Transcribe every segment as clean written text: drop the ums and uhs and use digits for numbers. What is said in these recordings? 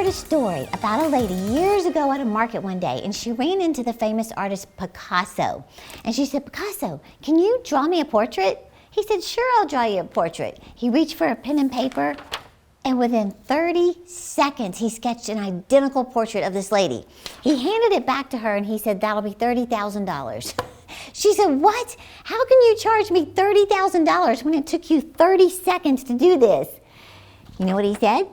heard a story about a lady years ago at a market one day, and she ran into the famous artist Picasso. And she said, "Picasso, can you draw me a portrait?" He said, "Sure, I'll draw you a portrait." He reached for a pen and paper, and within 30 seconds, he sketched an identical portrait of this lady. He handed it back to her, and he said, "That'll be $30,000. She said, "What? How can you charge me $30,000 when it took you 30 seconds to do this?" You know what he said?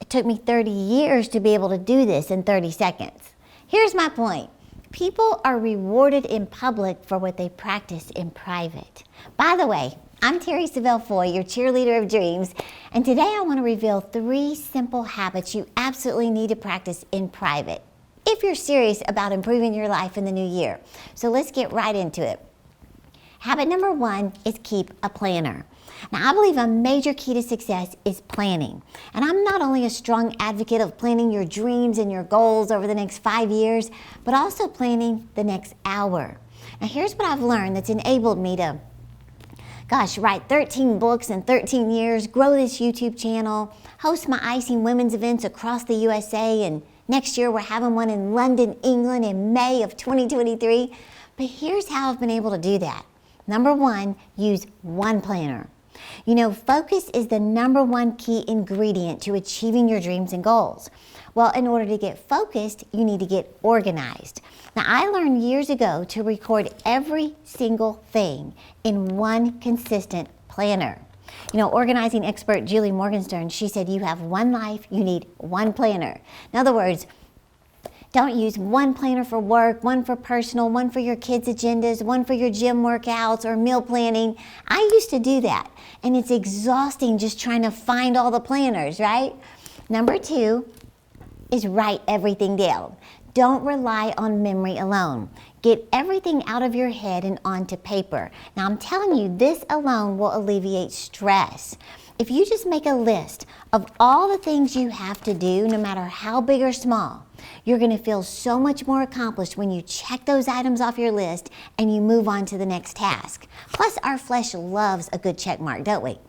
"It took me 30 years to be able to do this in 30 seconds. Here's my point. People are rewarded in public for what they practice in private. By the way, I'm Terri Savelle, your cheerleader of dreams, and today I want to reveal 3 simple habits you absolutely need to practice in private if you're serious about improving your life in the new year. So let's get right into it. Habit number 1 is keep a planner. Now, I believe a major key to success is planning. And I'm not only a strong advocate of planning your dreams and your goals over the next 5 years, but also planning the next hour. Now, here's what I've learned that's enabled me to, write 13 books in 13 years, grow this YouTube channel, host my Icing Women's events across the USA, and next year we're having one in London, England in May of 2023. But here's how I've been able to do that. Number 1, use one planner. You know, focus is the number 1 key ingredient to achieving your dreams and goals. Well, in order to get focused, you need to get organized. Now, I learned years ago to record every single thing in one consistent planner. You know, organizing expert Julie Morgenstern, she said, "You have one life, you need one planner." In other words, don't use one planner for work, one for personal, one for your kids' agendas, one for your gym workouts or meal planning. I used to do that, and it's exhausting just trying to find all the planners, right? Number 2 is write everything down. Don't rely on memory alone. Get everything out of your head and onto paper. Now, I'm telling you, this alone will alleviate stress. If you just make a list of all the things you have to do, no matter how big or small, you're going to feel so much more accomplished when you check those items off your list and you move on to the next task. Plus, our flesh loves a good check mark, don't we?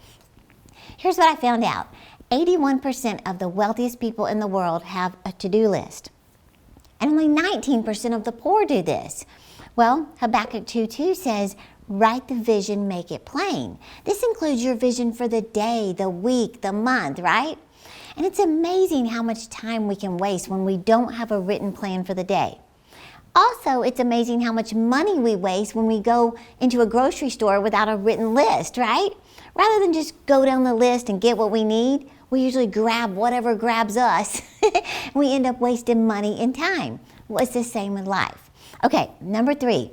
Here's what I found out. 81% of the wealthiest people in the world have a to-do list. And only 19% of the poor do this. Well, Habakkuk 2:2 says, "Write the vision, make it plain." This includes your vision for the day, the week, the month, right? And it's amazing how much time we can waste when we don't have a written plan for the day. Also, it's amazing how much money we waste when we go into a grocery store without a written list, right? Rather than just go down the list and get what we need, we usually grab whatever grabs us. We end up wasting money and time. Well, it's the same with life. Okay, number 3,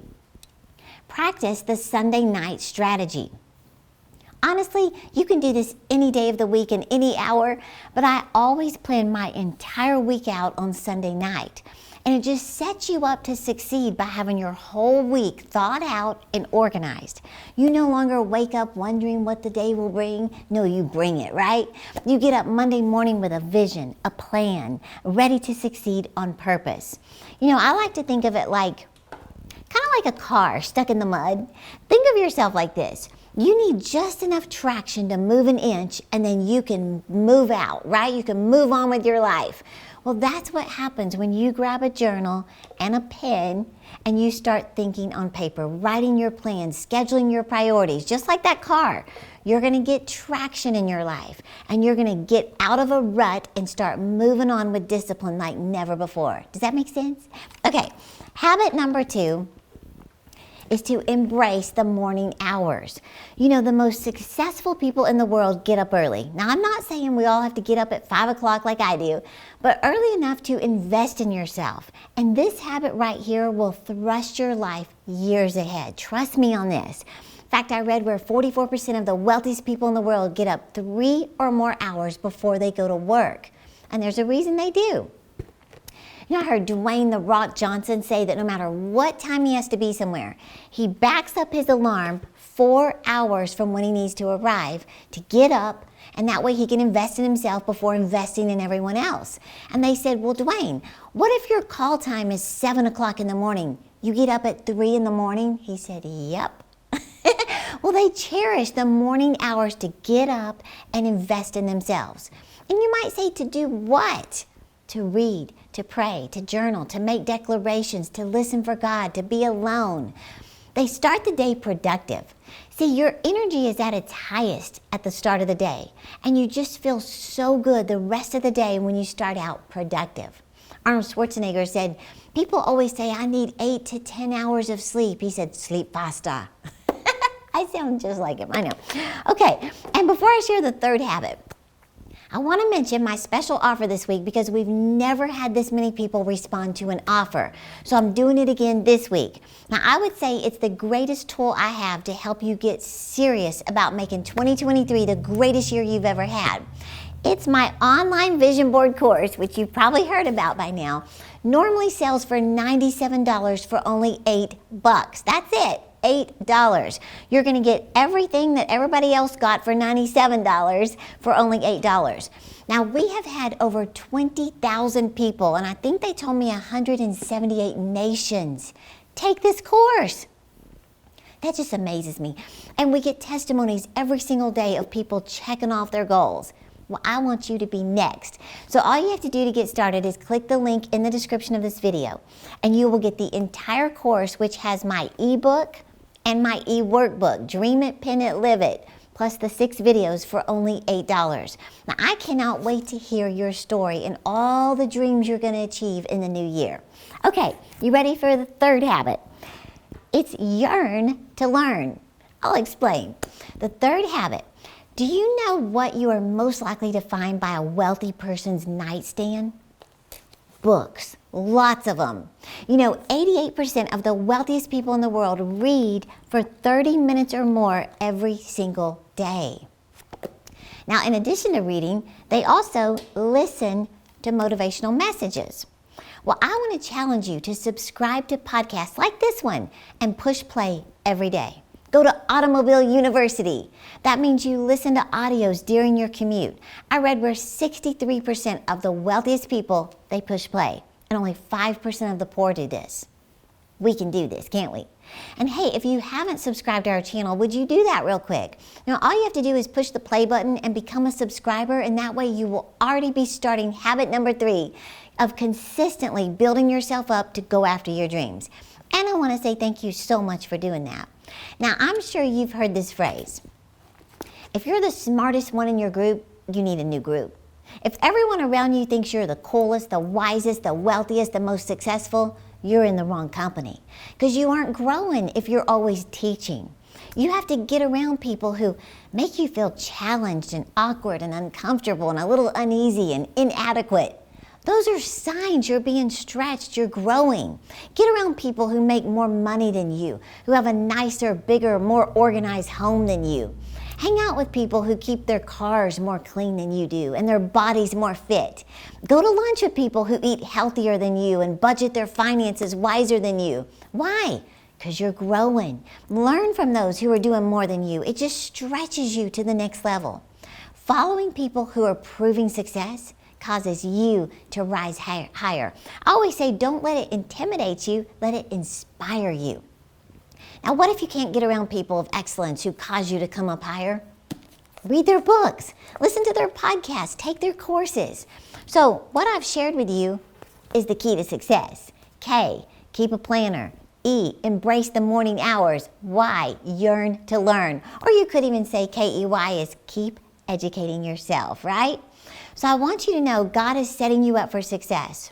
practice the Sunday night strategy. Honestly, you can do this any day of the week and any hour, but I always plan my entire week out on Sunday night. And it just sets you up to succeed by having your whole week thought out and organized. You no longer wake up wondering what the day will bring. No, you bring it, right? You get up Monday morning with a vision, a plan, ready to succeed on purpose. You know, I like to think of it like, kind of like a car stuck in the mud. Think of yourself like this. You need just enough traction to move an inch, and then you can move out, right? You can move on with your life. Well, that's what happens when you grab a journal and a pen and you start thinking on paper, writing your plans, scheduling your priorities, just like that car. You're going to get traction in your life, and you're going to get out of a rut and start moving on with discipline like never before. Does that make sense? Okay, habit number 2 is to embrace the morning hours. You know, the most successful people in the world get up early. Now, I'm not saying we all have to get up at 5 o'clock like I do, but early enough to invest in yourself. And this habit right here will thrust your life years ahead. Trust me on this. In fact, I read where 44% of the wealthiest people in the world get up 3 or more hours before they go to work. And there's a reason they do. You know, I heard Dwayne "The Rock" Johnson say that no matter what time he has to be somewhere, he backs up his alarm 4 hours from when he needs to arrive to get up, and that way he can invest in himself before investing in everyone else. And they said, "Well, Dwayne, what if your call time is 7 o'clock in the morning? You get up at 3 in the morning?" He said, "Yep." Well, they cherish the morning hours to get up and invest in themselves. And you might say, to do what? to read, to pray, to journal, to make declarations, to listen for God, to be alone. They start the day productive. See, your energy is at its highest at the start of the day, and you just feel so good the rest of the day when you start out productive. Arnold Schwarzenegger said, people always say, I need 8 to 10 hours of sleep. He said, sleep faster. I sound just like him, I know. Okay, and before I share the third habit, I want to mention my special offer this week because we've never had this many people respond to an offer. So I'm doing it again this week. Now, I would say it's the greatest tool I have to help you get serious about making 2023 the greatest year you've ever had. It's my online vision board course, which you've probably heard about by now. Normally sells for $97 for only $8. That's it. $8. You're going to get everything that everybody else got for $97 for only $8. Now, we have had over 20,000 people, and I think they told me 178 nations take this course. That just amazes me. And we get testimonies every single day of people checking off their goals. Well, I want you to be next. So all you have to do to get started is click the link in the description of this video, and you will get the entire course, which has my ebook and my e-workbook, Dream It, Pin It, Live It, plus the 6 videos for only $8. Now, I cannot wait to hear your story and all the dreams you're going to achieve in the new year. Okay, you ready for the third habit? It's yearn to learn. I'll explain. The third habit. Do you know what you are most likely to find by a wealthy person's nightstand? Books. Lots of them. You know, 88% of the wealthiest people in the world read for 30 minutes or more every single day. Now, in addition to reading, they also listen to motivational messages. Well, I want to challenge you to subscribe to podcasts like this one and push play every day. Go to Automobile University. That means you listen to audios during your commute. I read where 63% of the wealthiest people, they push play, and only 5% of the poor do this. We can do this, can't we? And hey, if you haven't subscribed to our channel, would you do that real quick? Now, all you have to do is push the play button and become a subscriber, and that way you will already be starting habit number 3 of consistently building yourself up to go after your dreams. And I want to say thank you so much for doing that. Now, I'm sure you've heard this phrase. If you're the smartest one in your group, you need a new group. If everyone around you thinks you're the coolest, the wisest, the wealthiest, the most successful, you're in the wrong company. Because you aren't growing if you're always teaching. You have to get around people who make you feel challenged and awkward and uncomfortable and a little uneasy and inadequate. Those are signs you're being stretched, you're growing. Get around people who make more money than you, who have a nicer, bigger, more organized home than you. Hang out with people who keep their cars more clean than you do and their bodies more fit. Go to lunch with people who eat healthier than you and budget their finances wiser than you. Why? Because you're growing. Learn from those who are doing more than you. It just stretches you to the next level. Following people who are proving success causes you to rise higher. I always say, don't let it intimidate you, let it inspire you. Now, what if you can't get around people of excellence who cause you to come up higher? Read their books, listen to their podcasts, take their courses. So what I've shared with you is the key to success. K, keep a planner. E, embrace the morning hours. Y, yearn to learn. Or you could even say KEY is keep educating yourself, right? So I want you to know God is setting you up for success.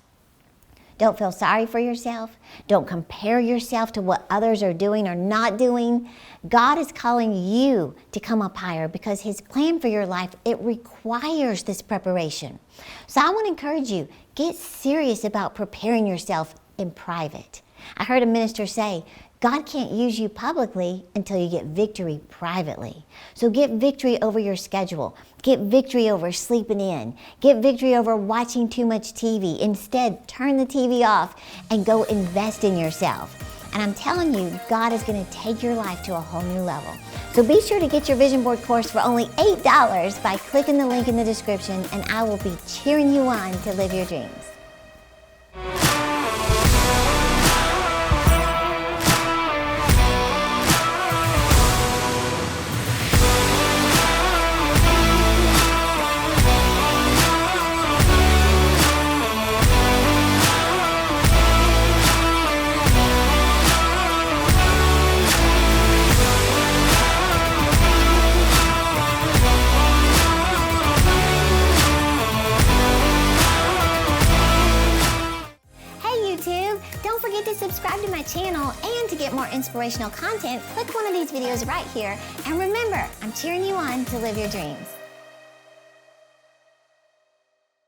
Don't feel sorry for yourself. Don't compare yourself to what others are doing or not doing. God is calling you to come up higher because His plan for your life, it requires this preparation. So I want to encourage you, get serious about preparing yourself in private. I heard a minister say, God can't use you publicly until you get victory privately. So get victory over your schedule. Get victory over sleeping in. Get victory over watching too much TV. Instead, turn the TV off and go invest in yourself. And I'm telling you, God is going to take your life to a whole new level. So be sure to get your vision board course for only $8 by clicking the link in the description, and I will be cheering you on to live your dreams. get more inspirational content, click one of these videos right here. And remember, I'm cheering you on to live your dreams.